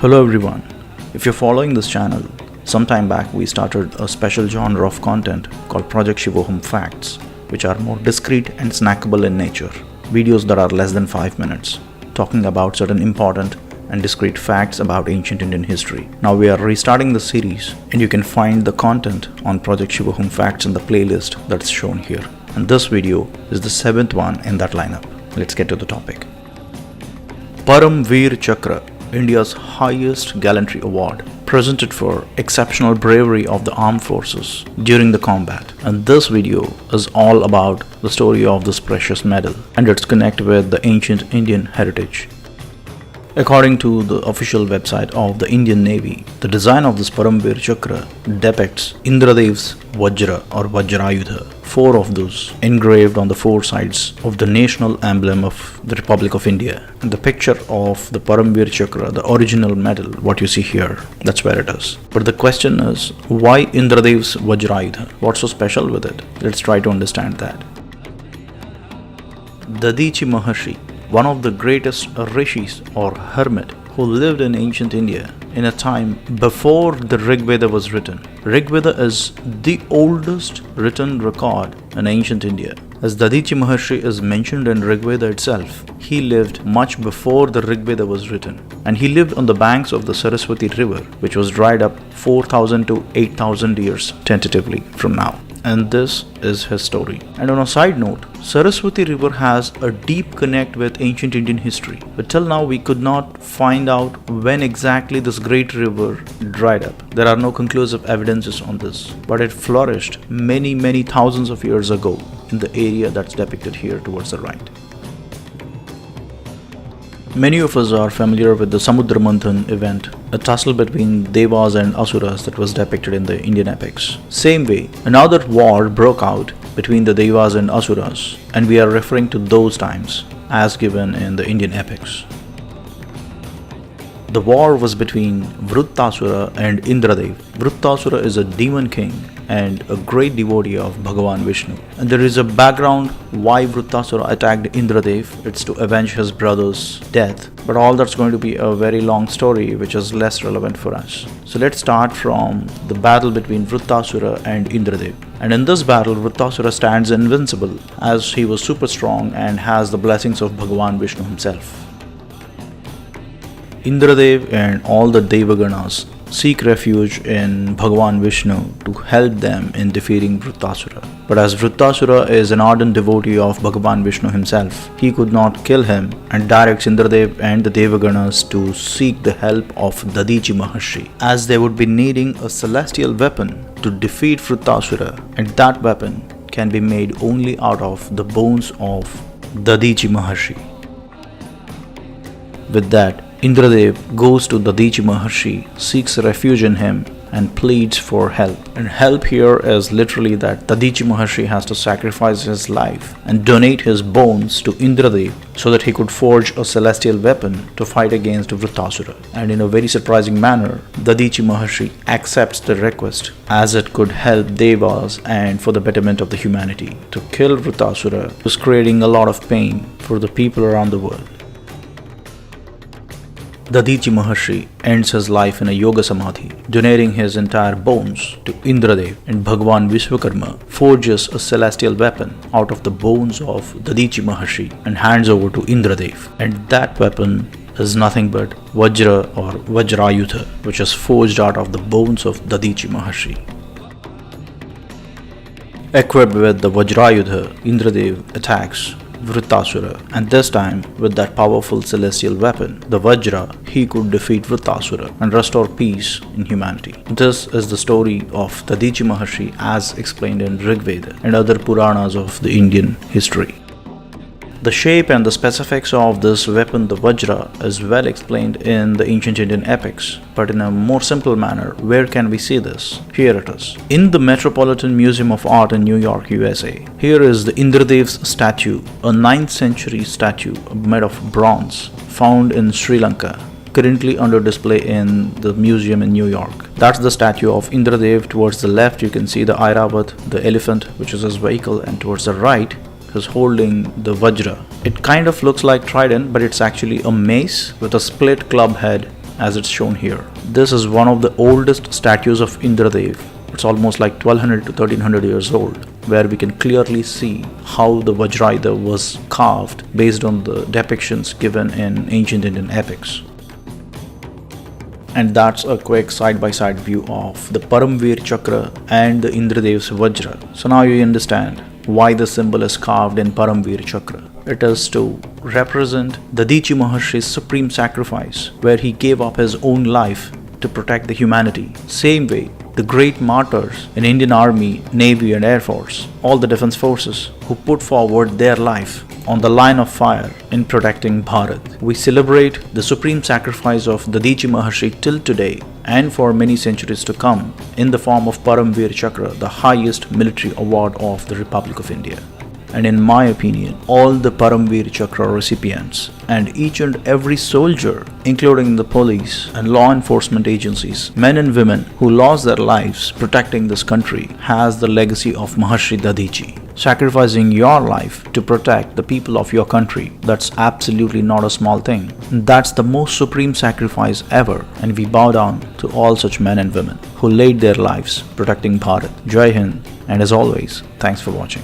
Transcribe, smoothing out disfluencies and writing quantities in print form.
Hello everyone. If you're following this channel, sometime back we started a special genre of content called Project SHIVOHAM Facts, which are more discreet and snackable in nature. Videos that are less than 5 minutes, talking about certain important and discrete facts about ancient Indian history. Now we are restarting the series and you can find the content on Project SHIVOHAM Facts in the playlist that's shown here. And this video is the 7th one in that lineup. Let's get to the topic. Param Chakra, India's highest gallantry award, presented for exceptional bravery of the armed forces during the combat. And this video is all about the story of this precious medal and its connect with the ancient Indian heritage. According to the official website of the Indian Navy, the design of this Paramveer Chakra depicts Indradev's Vajra or Vajrayudha, 4 of those engraved on the 4 sides of the national emblem of the Republic of India. And the picture of the Paramveer Chakra, the original medal, what you see here, that's where it is. But the question is, why Indradev's Vajrayudha? What's so special with it? Let's try to understand that. Dadichi Maharshi, one of the greatest rishis or hermit who lived in ancient India in a time before the Rig Veda was written. Rig Veda is the oldest written record in ancient India. As Dadichi Maharshi is mentioned in Rig Veda itself, he lived much before the Rig Veda was written. And he lived on the banks of the Saraswati river, which was dried up 4,000 to 8,000 years tentatively from now. And this is his story. And on a side note, Saraswati river has a deep connect with ancient Indian history. But till now we could not find out when exactly this great river dried up. There are no conclusive evidences on this, but it flourished many thousands of years ago in the area that's depicted here towards the right. Many of us are familiar with the Samudra Manthan event, a tussle between Devas and Asuras that was depicted in the Indian epics. Same way, another war broke out between the Devas and Asuras, and we are referring to those times as given in the Indian epics. The war was between Vruttasura and Indradev. Vruttasura is a demon king and a great devotee of Bhagavan Vishnu. And there is a background why Vruttasura attacked Indradev. It's to avenge his brother's death. But all that's going to be a very long story which is less relevant for us. So let's start from the battle between Vruttasura and Indradev. And in this battle, Vruttasura stands invincible as he was super strong and has the blessings of Bhagavan Vishnu himself. Indradev and all the Devaganas seek refuge in Bhagavan Vishnu to help them in defeating Vruttasura. But as Vruttasura is an ardent devotee of Bhagavan Vishnu himself, he could not kill him and directs Indradev and the Devaganas to seek the help of Dadichi Maharshi, as they would be needing a celestial weapon to defeat Vruttasura, and that weapon can be made only out of the bones of Dadichi Maharshi. With that, Indradev goes to Dadichi Maharshi, seeks refuge in him and pleads for help. And help here is literally that Dadichi Maharshi has to sacrifice his life and donate his bones to Indradev so that he could forge a celestial weapon to fight against Vruttasura. And in a very surprising manner, Dadichi Maharshi accepts the request as it could help Devas and for the betterment of the humanity. To kill Vruttasura was creating a lot of pain for the people around the world. Dadichi Maharshi ends his life in a yoga samadhi, donating his entire bones to Indradev, and Bhagavan Vishwakarma forges a celestial weapon out of the bones of Dadichi Maharshi and hands over to Indradev. And that weapon is nothing but Vajra or Vajrayudha, which is forged out of the bones of Dadichi Maharshi. Equipped with the Vajrayudha, Indradev attacks Vruttasura, and this time with that powerful celestial weapon, the Vajra, he could defeat Vruttasura and restore peace in humanity. This is the story of Dadichi Maharshi as explained in Rig Veda and other Puranas of the Indian history. The shape and the specifics of this weapon, the Vajra, is well explained in the ancient Indian epics, but in a more simple manner. Where can we see this? Here it is. In the Metropolitan Museum of Art in New York, USA. Here is the Indradev's statue, a 9th century statue made of bronze found in Sri Lanka, currently under display in the museum in New York. That's the statue of Indradev. Towards the left you can see the Airavat, the elephant, which is his vehicle, and towards the right is holding the Vajra. It kind of looks like trident, but it's actually a mace with a split club head as it's shown here. This is one of the oldest statues of Indradev. It's almost like 1200 to 1300 years old, where we can clearly see how the Vajrayuda was carved based on the depictions given in ancient Indian epics. And that's a quick side-by-side view of the Param Chakra and the Indradev's Vajra. So now you understand why the symbol is carved in Param Chakra. It is to represent the Dadichi Maharshi's supreme sacrifice, where he gave up his own life to protect the humanity. Same way, the great martyrs in Indian Army, Navy and Air Force, all the defense forces who put forward their life on the line of fire in protecting Bharat. We celebrate the supreme sacrifice of the Dadichi Maharshi till today and for many centuries to come in the form of Param Chakra, the highest military award of the Republic of India. And in my opinion, all the Param Chakra recipients and each and every soldier, including the police and law enforcement agencies, men and women who lost their lives protecting this country, has the legacy of Maharshi Dadichi. Sacrificing your life to protect the people of your country, that's absolutely not a small thing. That's the most supreme sacrifice ever, and we bow down to all such men and women who laid their lives protecting Bharat. Jai Hind, and as always, thanks for watching.